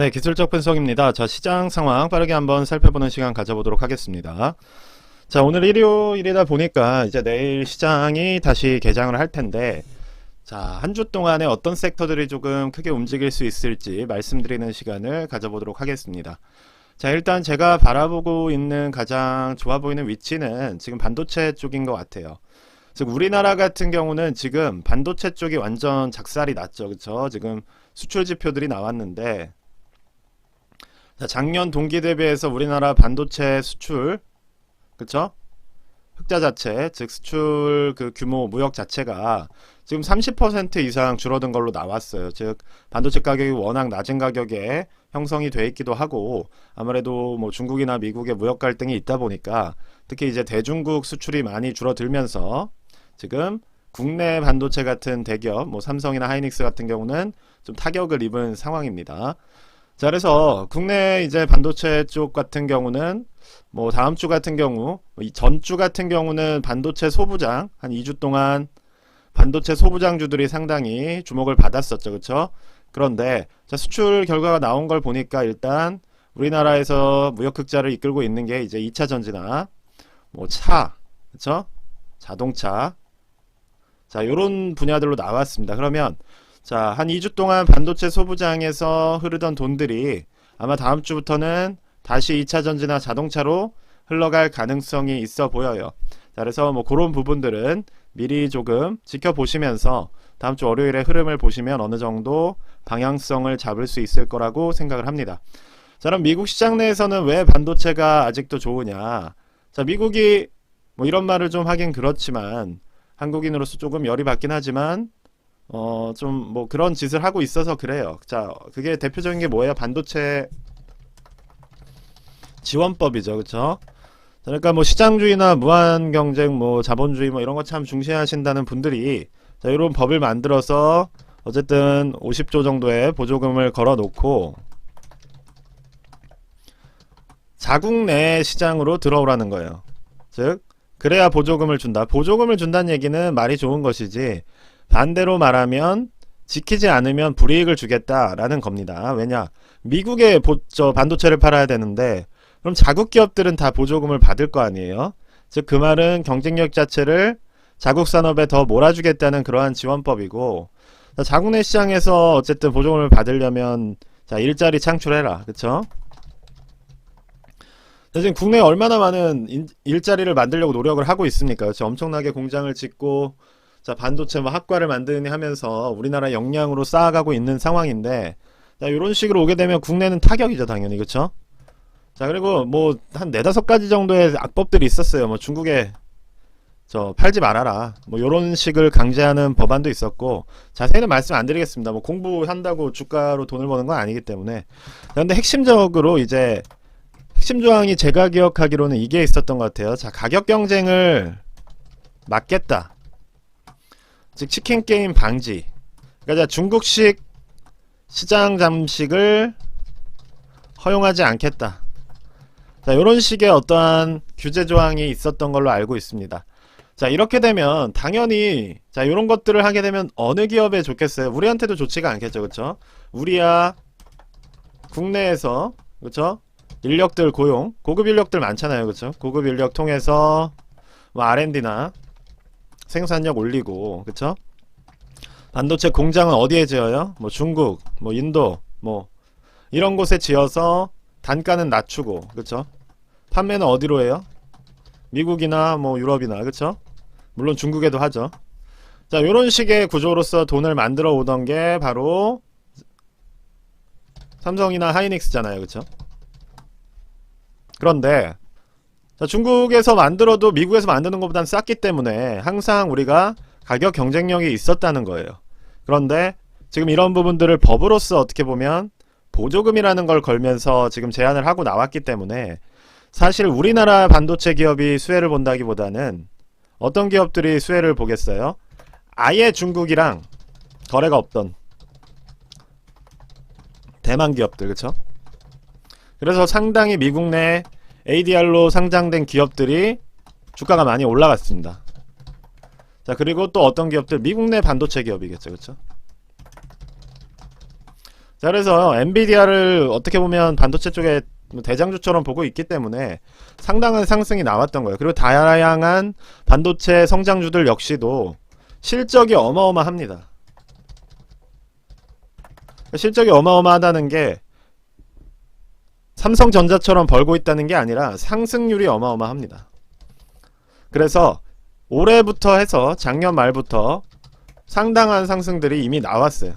네, 기술적 분석입니다. 자, 시장 상황 빠르게 한번 살펴보는 시간 가져보도록 하겠습니다. 자, 오늘 일요일이다 보니까 이제 내일 시장이 다시 개장을 할 텐데, 자, 한 주 동안에 어떤 섹터들이 조금 크게 움직일 수 있을지 말씀드리는 시간을 가져보도록 하겠습니다. 자, 일단 제가 바라보고 있는 가장 좋아 보이는 위치는 지금 반도체 쪽인 것 같아요. 즉, 우리나라 같은 경우는 지금 반도체 쪽이 완전 작살이 났죠. 그쵸? 지금 수출 지표들이 나왔는데, 자, 작년 동기 대비해서 우리나라 반도체 수출, 그쵸? 흑자 자체, 즉 수출 그 규모 무역 자체가 지금 30% 이상 줄어든 걸로 나왔어요. 즉 반도체 가격이 워낙 낮은 가격에 형성이 돼 있기도 하고, 아무래도 뭐 중국이나 미국의 무역 갈등이 있다 보니까 특히 이제 대중국 수출이 많이 줄어들면서 지금 국내 반도체 같은 대기업, 뭐 삼성이나 하이닉스 같은 경우는 좀 타격을 입은 상황입니다. 자, 그래서 국내 이제 반도체 쪽 같은 경우는 뭐 다음 주 같은 경우, 이 전주 같은 경우는 반도체 소부장 한 2주 동안 반도체 소부장주들이 상당히 주목을 받았었죠. 그렇죠? 그런데 자, 수출 결과가 나온 걸 보니까 일단 우리나라에서 무역 흑자를 이끌고 있는 게 이제 2차 전지나 뭐 차, 그렇죠? 자동차. 자, 요런 분야들로 나왔습니다. 그러면 자, 한 2주 동안 반도체 소부장에서 흐르던 돈들이 아마 다음 주부터는 다시 2차 전지나 자동차로 흘러갈 가능성이 있어 보여요. 자, 그래서 뭐 그런 부분들은 미리 조금 지켜보시면서 다음 주 월요일에 흐름을 보시면 어느 정도 방향성을 잡을 수 있을 거라고 생각을 합니다. 자, 그럼 미국 시장 내에서는 왜 반도체가 아직도 좋으냐? 자, 미국이 뭐 이런 말을 좀 하긴 그렇지만 한국인으로서 조금 열이 받긴 하지만 좀 뭐 그런 짓을 하고 있어서 그래요. 자, 그게 대표적인 게 뭐예요? 반도체 지원법이죠. 그쵸? 그러니까 뭐 시장주의나 무한 경쟁, 뭐 자본주의 뭐 이런 거 참 중시하신다는 분들이 자, 이런 법을 만들어서 어쨌든 50조 정도의 보조금을 걸어 놓고 자국 내 시장으로 들어오라는 거예요. 즉, 그래야 보조금을 준다. 보조금을 준다는 얘기는 말이 좋은 것이지, 반대로 말하면 지키지 않으면 불이익을 주겠다라는 겁니다. 왜냐? 미국에 반도체를 팔아야 되는데 그럼 자국 기업들은 다 보조금을 받을 거 아니에요. 즉 그 말은 경쟁력 자체를 자국 산업에 더 몰아주겠다는 그러한 지원법이고, 자국 내 시장에서 어쨌든 보조금을 받으려면 자, 일자리 창출해라. 그쵸? 지금 국내에 얼마나 많은 일자리를 만들려고 노력을 하고 있습니까? 그쵸? 엄청나게 공장을 짓고 자, 반도체 뭐 학과를 만드니 하면서 우리나라 역량으로 쌓아가고 있는 상황인데, 자, 이런 식으로 오게 되면 국내는 타격이죠, 당연히. 그쵸? 자, 그리고 뭐 한 네다섯 가지 정도의 악법들이 있었어요. 뭐 중국에 팔지 말아라, 뭐 요런 식을 강제하는 법안도 있었고, 자세히는 말씀 안 드리겠습니다. 뭐 공부한다고 주가로 돈을 버는 건 아니기 때문에. 그런데 핵심적으로 이제 핵심 조항이 제가 기억하기로는 이게 있었던 것 같아요. 자, 가격 경쟁을 막겠다. 즉 치킨 게임 방지. 그러니까 중국식 시장 잠식을 허용하지 않겠다. 자, 이런 식의 어떠한 규제 조항이 있었던 걸로 알고 있습니다. 자, 이렇게 되면 당연히 자, 이런 것들을 하게 되면 어느 기업에 좋겠어요? 우리한테도 좋지가 않겠죠. 그렇죠? 우리야 국내에서, 그렇죠? 인력들 고용, 고급 인력들 많잖아요. 그렇죠? 고급 인력 통해서 뭐 R&D나 생산력 올리고, 그쵸? 반도체 공장은 어디에 지어요? 뭐 중국, 뭐 인도, 뭐 이런 곳에 지어서 단가는 낮추고, 그쵸? 판매는 어디로 해요? 미국이나 뭐 유럽이나, 그쵸? 물론 중국에도 하죠. 자, 요런 식의 구조로서 돈을 만들어 오던 게 바로 삼성이나 하이닉스잖아요. 그쵸? 그런데 자, 중국에서 만들어도 미국에서 만드는 것보단 쌌기 때문에 항상 우리가 가격 경쟁력이 있었다는 거예요. 그런데 지금 이런 부분들을 법으로서 어떻게 보면 보조금이라는 걸 걸면서 지금 제한을 하고 나왔기 때문에 사실 우리나라 반도체 기업이 수혜를 본다기보다는 어떤 기업들이 수혜를 보겠어요? 아예 중국이랑 거래가 없던 대만 기업들, 그쵸? 그래서 상당히 미국 내 ADR로 상장된 기업들이 주가가 많이 올라갔습니다. 자, 그리고 또 어떤 기업들, 미국 내 반도체 기업이겠죠. 그쵸? 자, 그래서 엔비디아를 어떻게 보면 반도체 쪽에 대장주처럼 보고 있기 때문에 상당한 상승이 나왔던 거예요. 그리고 다양한 반도체 성장주들 역시도 실적이 어마어마합니다. 실적이 어마어마하다는 게 삼성전자처럼 벌고 있다는 게 아니라 상승률이 어마어마합니다. 그래서 올해부터 해서 작년 말부터 상당한 상승들이 이미 나왔어요.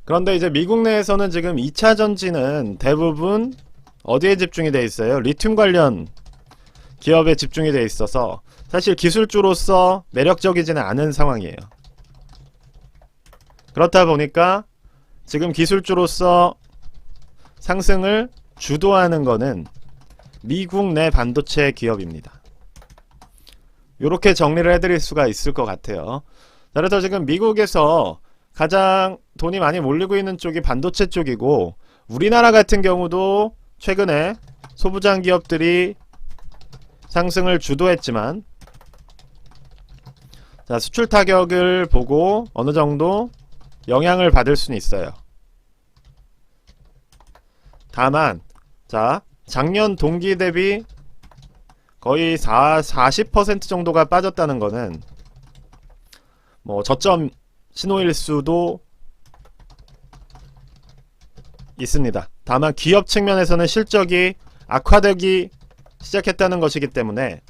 그런데 이제 미국 내에서는 지금 2차 전지는 대부분 어디에 집중이 되어 있어요? 리튬 관련 기업에 집중이 되어 있어서 사실 기술주로서 매력적이지는 않은 상황이에요. 그렇다 보니까 지금 기술주로서 상승을 주도하는 거는 미국 내 반도체 기업입니다. 이렇게 정리를 해드릴 수가 있을 것 같아요. 그래서 지금 미국에서 가장 돈이 많이 몰리고 있는 쪽이 반도체 쪽이고, 우리나라 같은 경우도 최근에 소부장 기업들이 상승을 주도했지만, 자, 수출 타격을 보고 어느 정도 영향을 받을 수는 있어요. 다만 자, 작년 동기 대비 거의 40% 정도가 빠졌다는 거는 뭐 저점 신호일 수도 있습니다. 다만 기업 측면에서는 실적이 악화되기 시작했다는 것이기 때문에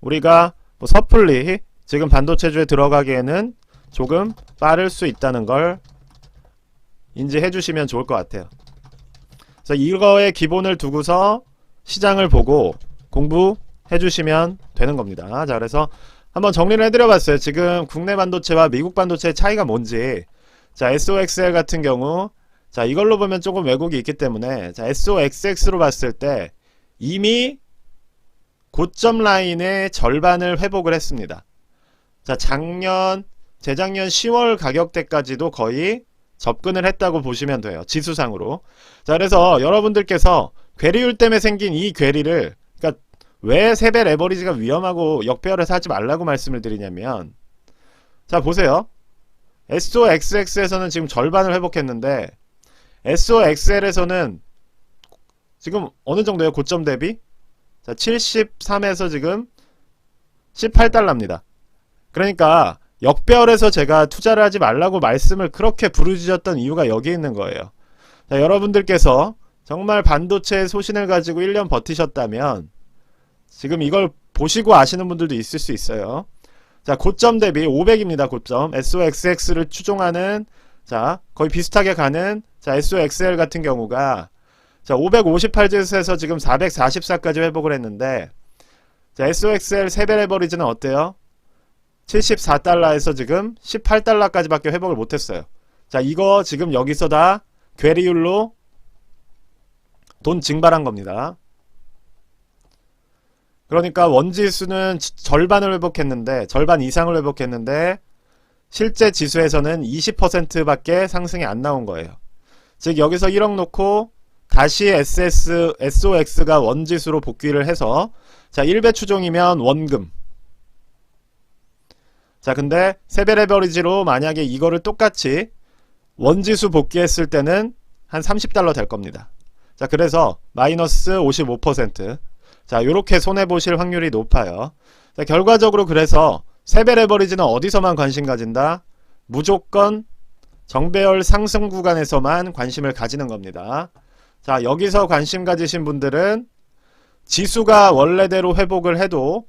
우리가 뭐 섣불리 지금 반도체주에 들어가기에는 조금 빠를 수 있다는 걸 인지해 주시면 좋을 것 같아요. 그래서 이거의 기본을 두고서 시장을 보고 공부해 주시면 되는 겁니다. 자, 그래서 한번 정리를 해드려 봤어요. 지금 국내 반도체와 미국 반도체의 차이가 뭔지. 자, SOXL 같은 경우, 자, 이걸로 보면 조금 왜곡이 있기 때문에, 자, SOXX로 봤을 때 이미 고점 라인의 절반을 회복을 했습니다. 자, 재작년 10월 가격대까지도 거의 접근을 했다고 보시면 돼요. 지수상으로. 자, 그래서 여러분들께서 괴리율 때문에 생긴 이 괴리를, 그러니까 왜 세배 레버리지가 위험하고 역배열해서 하지 말라고 말씀을 드리냐면, 자, 보세요. SOXX에서는 지금 절반을 회복했는데 SOXL에서는 지금 어느 정도예요? 고점 대비? 자, 73에서 지금 18달러입니다. 그러니까 역배열해서 제가 투자를 하지 말라고 말씀을 그렇게 부르짖었던 이유가 여기 있는 거예요. 자, 여러분들께서 정말 반도체의 소신을 가지고 1년 버티셨다면 지금 이걸 보시고 아시는 분들도 있을 수 있어요. 자, 고점 대비 500입니다. 고점. SOXX를 추종하는, 자, 거의 비슷하게 가는, 자, SOXL 같은 경우가, 자, 558지수에서 지금 444까지 회복을 했는데, 자, SOXL 세배 레버리지는 어때요? 74달러에서 지금 18달러까지 밖에 회복을 못했어요. 자, 이거 지금 여기서 다 괴리율로 돈 증발한 겁니다. 그러니까 원지수는 절반을 회복했는데, 절반 이상을 회복했는데 실제 지수에서는 20% 밖에 상승이 안 나온 거예요. 즉 여기서 1억 놓고 다시 SOX가 원지수로 복귀를 해서, 자, 1배 추종이면 원금. 자, 근데 세배 레버리지로 만약에 이거를 똑같이 원지수 복귀했을 때는 한 30달러 될 겁니다. 자, 그래서 마이너스 55%. 자, 요렇게 손해보실 확률이 높아요. 자, 결과적으로 그래서 세배 레버리지는 어디서만 관심 가진다? 무조건 정배열 상승 구간에서만 관심을 가지는 겁니다. 자, 여기서 관심 가지신 분들은 지수가 원래대로 회복을 해도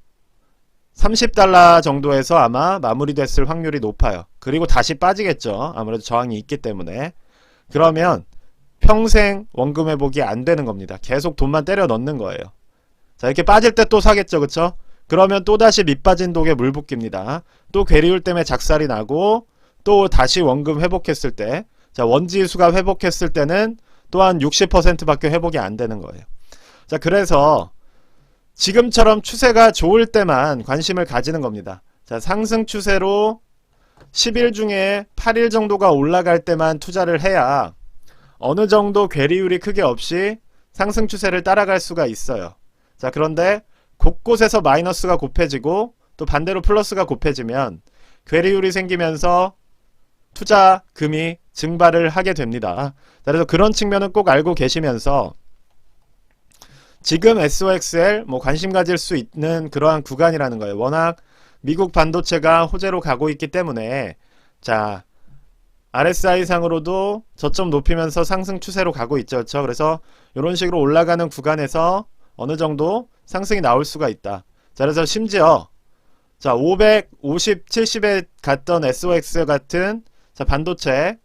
30달러 정도에서 아마 마무리됐을 확률이 높아요. 그리고 다시 빠지겠죠. 아무래도 저항이 있기 때문에. 그러면 평생 원금 회복이 안 되는 겁니다. 계속 돈만 때려 넣는 거예요. 자, 이렇게 빠질 때 또 사겠죠. 그쵸? 그러면 또다시 밑빠진 독에 물 붓깁니다. 또 괴리율 때문에 작살이 나고, 또 다시 원금 회복했을 때, 자, 원지수가 회복했을 때는 또한 60%밖에 회복이 안 되는 거예요. 자, 그래서 지금처럼 추세가 좋을 때만 관심을 가지는 겁니다. 자, 상승 추세로 10일 중에 8일 정도가 올라갈 때만 투자를 해야 어느 정도 괴리율이 크게 없이 상승 추세를 따라갈 수가 있어요. 자, 그런데 곳곳에서 마이너스가 곱해지고 또 반대로 플러스가 곱해지면 괴리율이 생기면서 투자금이 증발을 하게 됩니다. 그래서 그런 측면은 꼭 알고 계시면서 지금 SOXL 관심 가질 수 있는 그러한 구간이라는 거예요. 워낙 미국 반도체가 호재로 가고 있기 때문에 자 RSI 상으로도 저점 높이면서 상승 추세로 가고 있죠. 그렇죠? 그래서 이런 식으로 올라가는 구간에서 어느 정도 상승이 나올 수가 있다. 자, 그래서 심지어 자 550, 70에 갔던 SOX 같은 자 반도체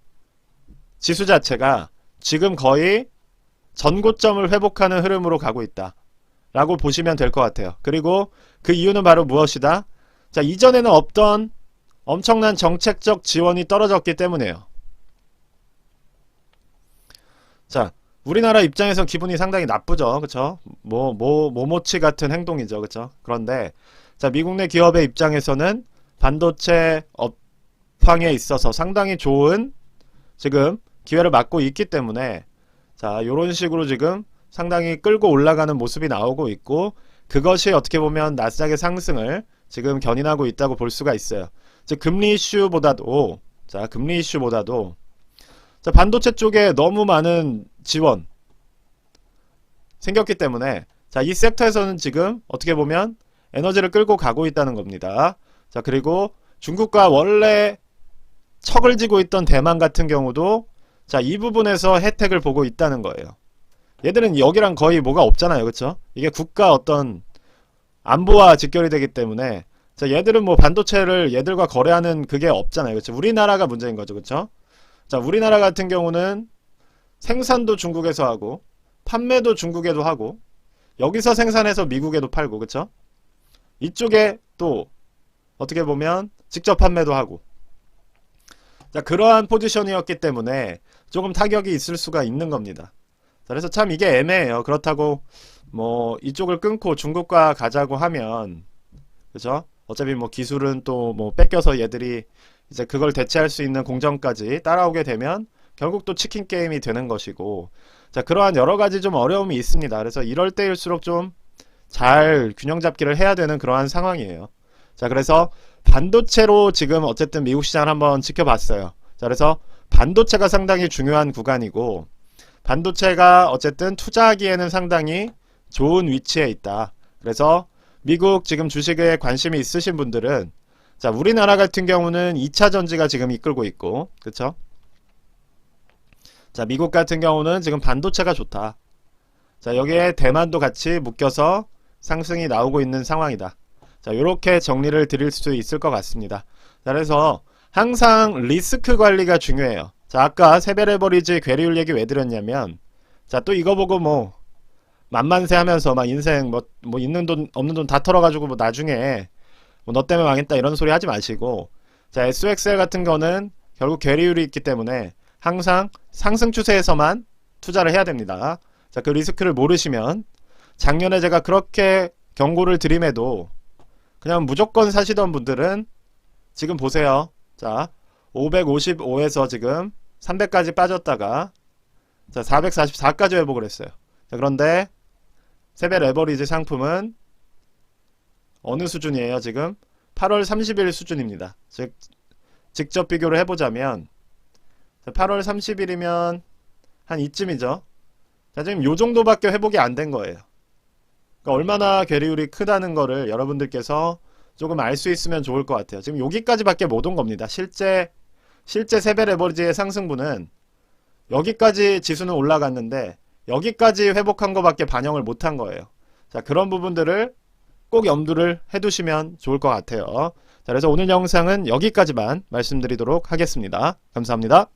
지수 자체가 지금 거의 전고점을 회복하는 흐름으로 가고 있다 라고 보시면 될 것 같아요. 그리고 그 이유는 바로 무엇이다? 자 이전에는 없던 엄청난 정책적 지원이 떨어졌기 때문이에요. 자 우리나라 입장에서 기분이 상당히 나쁘죠. 그쵸? 모모치 같은 행동이죠. 그쵸? 그런데 자 미국 내 기업의 입장에서는 반도체 업황에 있어서 상당히 좋은 지금 기회를 맞고 있기 때문에 자 요런 식으로 지금 상당히 끌고 올라가는 모습이 나오고 있고 그것이 어떻게 보면 나스닥의 상승을 지금 견인하고 있다고 볼 수가 있어요. 즉 금리 이슈보다도 자 반도체 쪽에 너무 많은 지원 생겼기 때문에 자 이 섹터에서는 지금 어떻게 보면 에너지를 끌고 가고 있다는 겁니다. 자 그리고 중국과 원래 척을 지고 있던 대만 같은 경우도 자 이 부분에서 혜택을 보고 있다는 거예요. 얘들은 여기랑 거의 뭐가 없잖아요. 그쵸? 이게 국가 어떤 안보와 직결이 되기 때문에 자 얘들은 반도체를 얘들과 거래하는 그게 없잖아요. 그쵸? 우리나라가 문제인 거죠. 그쵸? 자 우리나라 같은 경우는 생산도 중국에서 하고 판매도 중국에도 하고 여기서 생산해서 미국에도 팔고 그쵸? 이쪽에 또 어떻게 보면 직접 판매도 하고 자 그러한 포지션이었기 때문에 조금 타격이 있을 수가 있는 겁니다. 자, 그래서 참 이게 애매해요. 그렇다고 이쪽을 끊고 중국과 가자고 하면 그죠? 어차피 기술은 또 뺏겨서 얘들이 이제 그걸 대체할 수 있는 공정까지 따라오게 되면 결국 또 치킨 게임이 되는 것이고 자 그러한 여러가지 좀 어려움이 있습니다. 그래서 이럴 때일수록 좀 잘 균형 잡기를 해야 되는 그러한 상황이에요. 자 그래서 반도체로 지금 어쨌든 미국 시장을 한번 지켜봤어요. 자 그래서 반도체가 상당히 중요한 구간이고 반도체가 어쨌든 투자하기에는 상당히 좋은 위치에 있다. 그래서 미국 지금 주식에 관심이 있으신 분들은 자 우리나라 같은 경우는 2차 전지가 지금 이끌고 있고 그쵸? 자 미국 같은 경우는 지금 반도체가 좋다. 자 여기에 대만도 같이 묶여서 상승이 나오고 있는 상황이다. 자 요렇게 정리를 드릴 수 있을 것 같습니다. 자 그래서 항상 리스크 관리가 중요해요. 자 아까 세배 레버리지 괴리율 얘기 왜 드렸냐면 자 또 이거 보고 만만세 하면서 인생 있는 돈 없는 돈 다 털어가지고 나중에 너 때문에 망했다 이런 소리 하지 마시고 자 SOXL 같은 거는 결국 괴리율이 있기 때문에 항상 상승 추세에서만 투자를 해야 됩니다. 자 그 리스크를 모르시면 작년에 제가 그렇게 경고를 드림에도 그냥 무조건 사시던 분들은 지금 보세요. 자 555에서 지금 300까지 빠졌다가 자 444까지 회복을 했어요. 자 그런데 세배 레버리지 상품은 어느 수준이에요? 지금 8월 30일 수준입니다. 즉 직접 비교를 해보자면 8월 30일이면 한 이쯤이죠. 자 지금 요 정도밖에 회복이 안 된 거예요. 그러니까 얼마나 괴리율이 크다는 거를 여러분들께서 조금 알 수 있으면 좋을 것 같아요. 지금 여기까지밖에 못 온 겁니다. 실제 세배 레버리지의 상승분은 여기까지 지수는 올라갔는데 여기까지 회복한 것밖에 반영을 못한 거예요. 자 그런 부분들을 꼭 염두를 해두시면 좋을 것 같아요. 자 그래서 오늘 영상은 여기까지만 말씀드리도록 하겠습니다. 감사합니다.